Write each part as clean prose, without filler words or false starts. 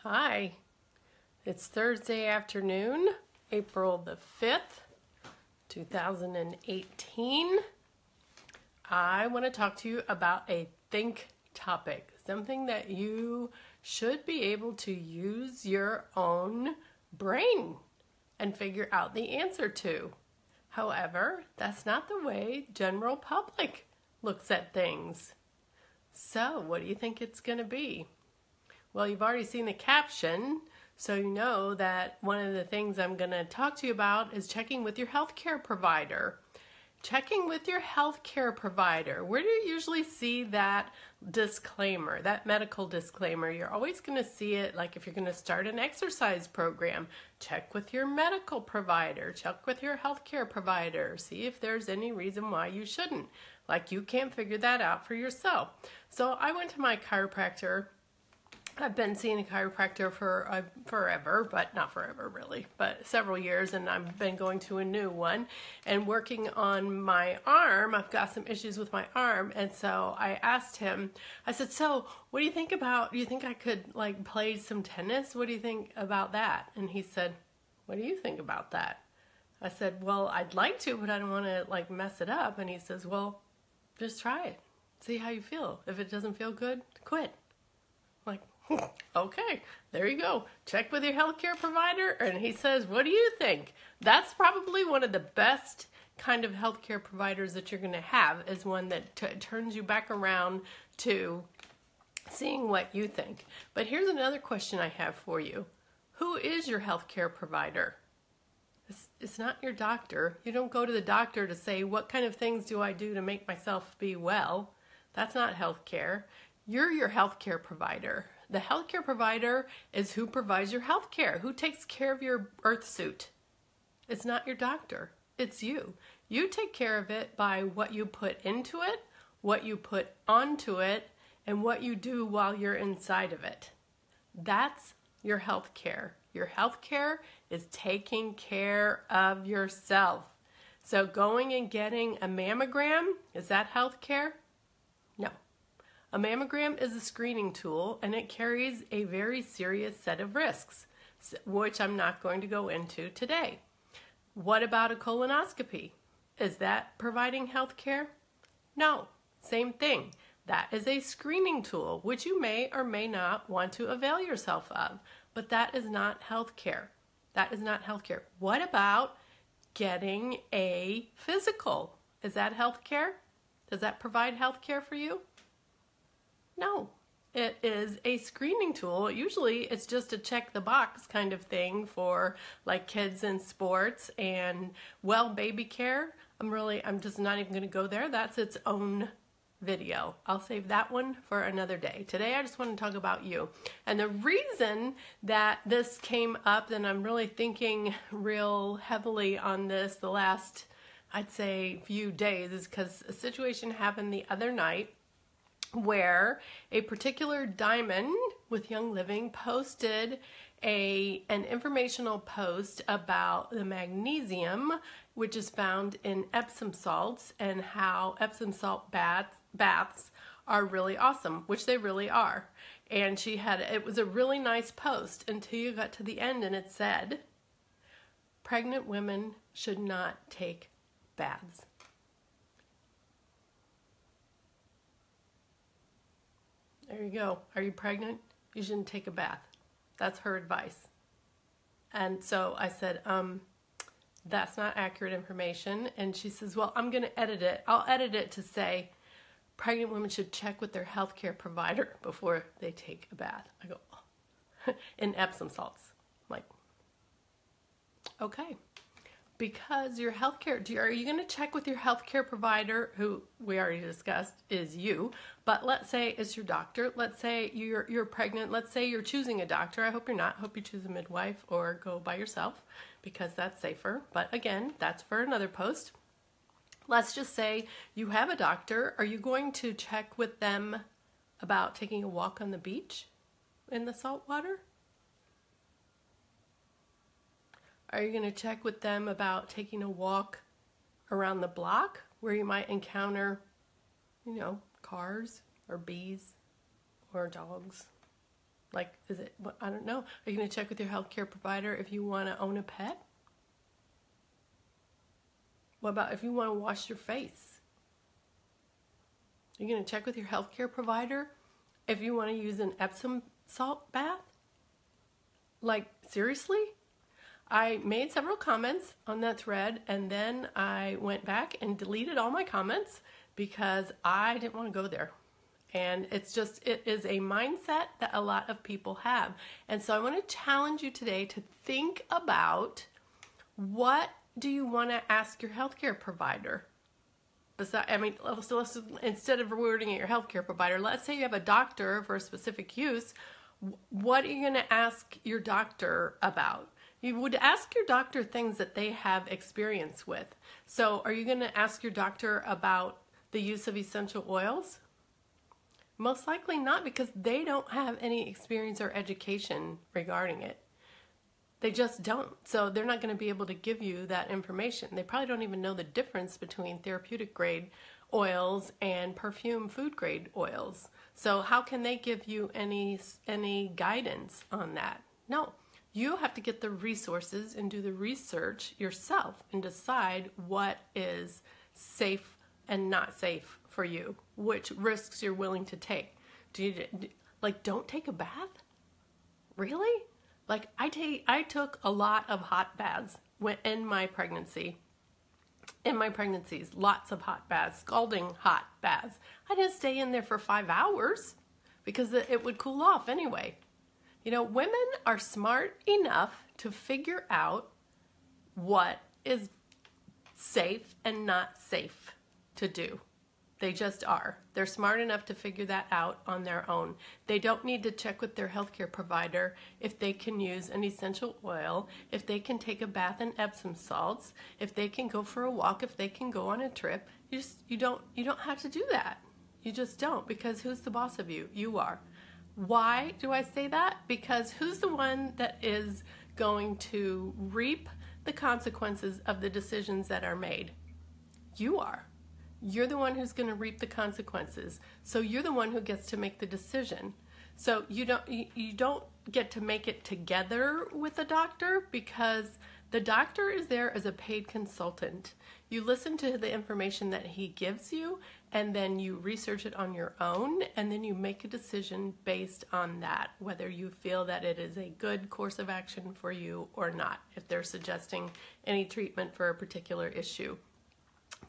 Hi, it's Thursday afternoon, April the 5th, 2018. I want to talk to you about a think topic, something that you should be able to use your own brain and figure out the answer to. However, that's not the way general public looks at things. So, what do you think it's going to be? Well, you've already seen the caption, so you know that one of the things I'm going to talk to you about is checking with your healthcare provider. Checking with your healthcare provider. Where do you usually see that disclaimer, that medical disclaimer? You're always going to see it like if you're going to start an exercise program. Check with your medical provider. Check with your healthcare provider. See if there's any reason why you shouldn't. Like you can't figure that out for yourself. So I went to my chiropractor. I've been seeing a chiropractor for forever, but not forever really, but several years, and I've been going to a new one and working on my arm. I've got some issues with my arm, and so I asked him, I said, so what do you think about, do you think I could like play some tennis? What do you think about that? And he said, what do you think about that? I said, well, I'd like to, but I don't want to like mess it up. And he says, well, just try it. See how you feel. If it doesn't feel good, quit. Like, okay, there you go. Check with your healthcare provider. And he says, what do you think? That's probably one of the best kind of healthcare providers that you're going to have, is one that turns you back around to seeing what you think. But here's another question I have for you. Who is your healthcare provider? It's not your doctor. You don't go to the doctor to say, what kind of things do I do to make myself be well? That's not healthcare. You're your healthcare provider. The healthcare provider is who provides your healthcare, who takes care of your earth suit. It's not your doctor. It's you. You take care of it by what you put into it, what you put onto it, and what you do while you're inside of it. That's your healthcare. Your healthcare is taking care of yourself. So going and getting a mammogram, is that healthcare? No. A mammogram is a screening tool, and it carries a very serious set of risks, which I'm not going to go into today. What about a colonoscopy? Is that providing health care? No, same thing. That is a screening tool, which you may or may not want to avail yourself of, but that is not health care. That is not health care. What about getting a physical? Is that health care? Does that provide health care for you? No, it is a screening tool. Usually it's just a check the box kind of thing for like kids in sports and baby care. I'm just not even going to go there. That's its own video. I'll save that one for another day. Today I just want to talk about you. And the reason that this came up, and I'm really thinking real heavily on this the last, I'd say, few days, is because a situation happened the other night where a particular diamond with Young Living posted an informational post about the magnesium, which is found in Epsom salts, and how Epsom salt baths are really awesome, which they really are. And it was a really nice post until you got to the end and it said, pregnant women should not take baths. There you go. Are you pregnant? You shouldn't take a bath. That's her advice. And so I said, that's not accurate information. And she says, well, I'm going to edit it. I'll edit it to say, pregnant women should check with their healthcare provider before they take a bath. I go, oh. In Epsom salts. I'm like, okay. Because your healthcare, are you going to check with your healthcare provider, who we already discussed is you, but let's say it's your doctor. Let's say you're pregnant. Let's say you're choosing a doctor. I hope you're not. I hope you choose a midwife or go by yourself, because that's safer. But again, that's for another post. Let's just say you have a doctor. Are you going to check with them about taking a walk on the beach in the salt water? Are you going to check with them about taking a walk around the block where you might encounter, cars or bees or dogs? Like, is it, I don't know. Are you going to check with your healthcare provider if you want to own a pet? What about if you want to wash your face? Are you going to check with your healthcare provider if you want to use an Epsom salt bath? Like, seriously? I made several comments on that thread, and then I went back and deleted all my comments because I didn't want to go there. And it is a mindset that a lot of people have. And so I want to challenge you today to think about, what do you want to ask your healthcare provider? Instead of rewarding it your healthcare provider, let's say you have a doctor for a specific use. What are you going to ask your doctor about? You would ask your doctor things that they have experience with. So are you going to ask your doctor about the use of essential oils? Most likely not, because they don't have any experience or education regarding it. They just don't. So they're not going to be able to give you that information. They probably don't even know the difference between therapeutic grade oils and perfume food grade oils. So how can they give you any guidance on that? No. You have to get the resources and do the research yourself and decide what is safe and not safe for you, which risks you're willing to take. Don't take a bath? Really? Like, I took a lot of hot baths in my pregnancy. In my pregnancies, lots of hot baths, scalding hot baths. I didn't stay in there for 5 hours because it would cool off anyway. You know, women are smart enough to figure out what is safe and not safe to do. They just are. They're smart enough to figure that out on their own. They don't need to check with their healthcare provider if they can use an essential oil, if they can take a bath in Epsom salts, if they can go for a walk, if they can go on a trip. You don't have to do that. You just don't, because who's the boss of you? You are. Why do I say that? Because who's the one that is going to reap the consequences of the decisions that are made? You are. You're the one who's going to reap the consequences. So you're the one who gets to make the decision. So you don't get to make it together with the doctor, because the doctor is there as a paid consultant. You listen to the information that he gives you, and then you research it on your own, and then you make a decision based on that, whether you feel that it is a good course of action for you or not, if they're suggesting any treatment for a particular issue.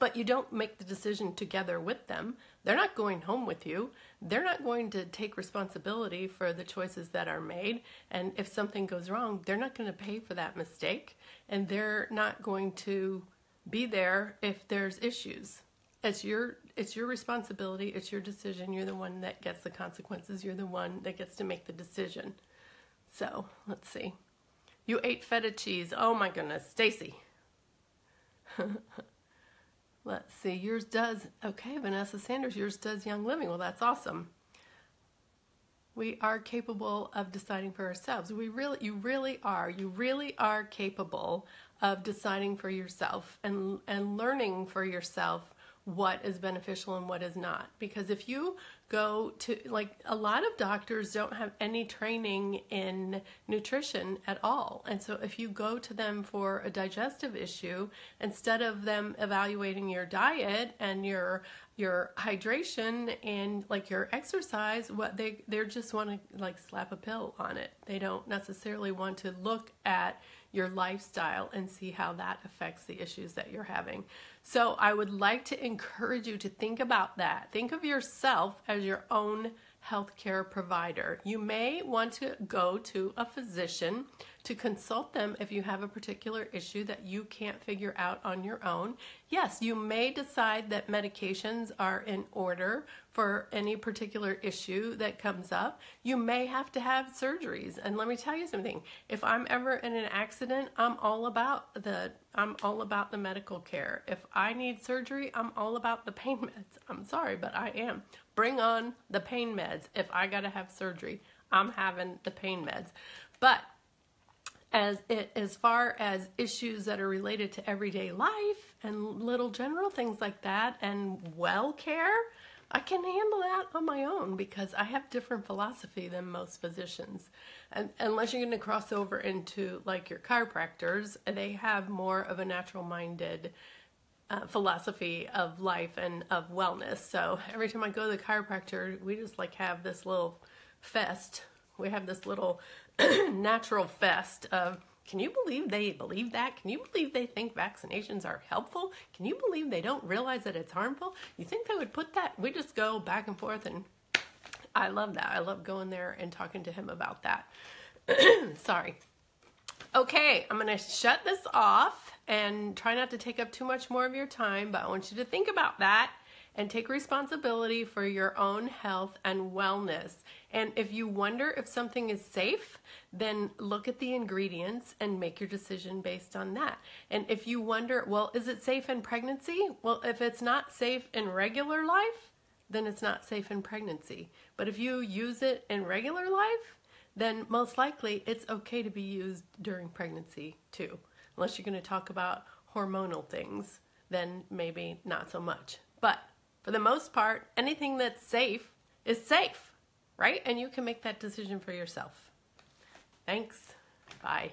But you don't make the decision together with them. They're not going home with you. They're not going to take responsibility for the choices that are made. And if something goes wrong, they're not going to pay for that mistake. And they're not going to be there if there's issues. It's your responsibility. It's your decision. You're the one that gets the consequences. You're the one that gets to make the decision. So let's see. You ate feta cheese. Oh my goodness, Stacy. Let's see, yours does, okay, Vanessa Sanders, yours does Young Living. Well, that's awesome. We are capable of deciding for ourselves. You really are capable of deciding for yourself and learning for yourself what is beneficial and what is not. Because if you go to, like, a lot of doctors don't have any training in nutrition at all. And so if you go to them for a digestive issue, instead of them evaluating your diet and your hydration and like your exercise, what they just want to like slap a pill on it. They don't necessarily want to look at your lifestyle and see how that affects the issues that you're having. So I would like to encourage you to think about that. Think of yourself as your own healthcare provider. You may want to go to a physician to consult them if you have a particular issue that you can't figure out on your own. Yes, you may decide that medications are in order for any particular issue that comes up. You may have to have surgeries. And let me tell you something. If I'm ever in an accident, I'm all about the medical care. If I need surgery, I'm all about the pain meds. I'm sorry, but I am. Bring on the pain meds. If I got to have surgery, I'm having the pain meds. But as far as issues that are related to everyday life and little general things like that and well care, I can handle that on my own because I have different philosophy than most physicians. And unless you're going to cross over into like your chiropractors, they have more of a natural-minded philosophy of life and of wellness. So every time I go to the chiropractor, we just like have this little fest. We have this little natural fest of, can you believe they believe that? Can you believe they think vaccinations are helpful? Can you believe they don't realize that it's harmful? You think they would put that? We just go back and forth, and I love that. I love going there and talking to him about that. Sorry. Okay, I'm going to shut this off and try not to take up too much more of your time, but I want you to think about that and take responsibility for your own health and wellness. And if you wonder if something is safe, then look at the ingredients and make your decision based on that. And if you wonder, well, is it safe in pregnancy? Well, if it's not safe in regular life, then it's not safe in pregnancy. But if you use it in regular life, then most likely it's okay to be used during pregnancy too. Unless you're going to talk about hormonal things, then maybe not so much. But for the most part, anything that's safe is safe, right? And you can make that decision for yourself. Thanks. Bye.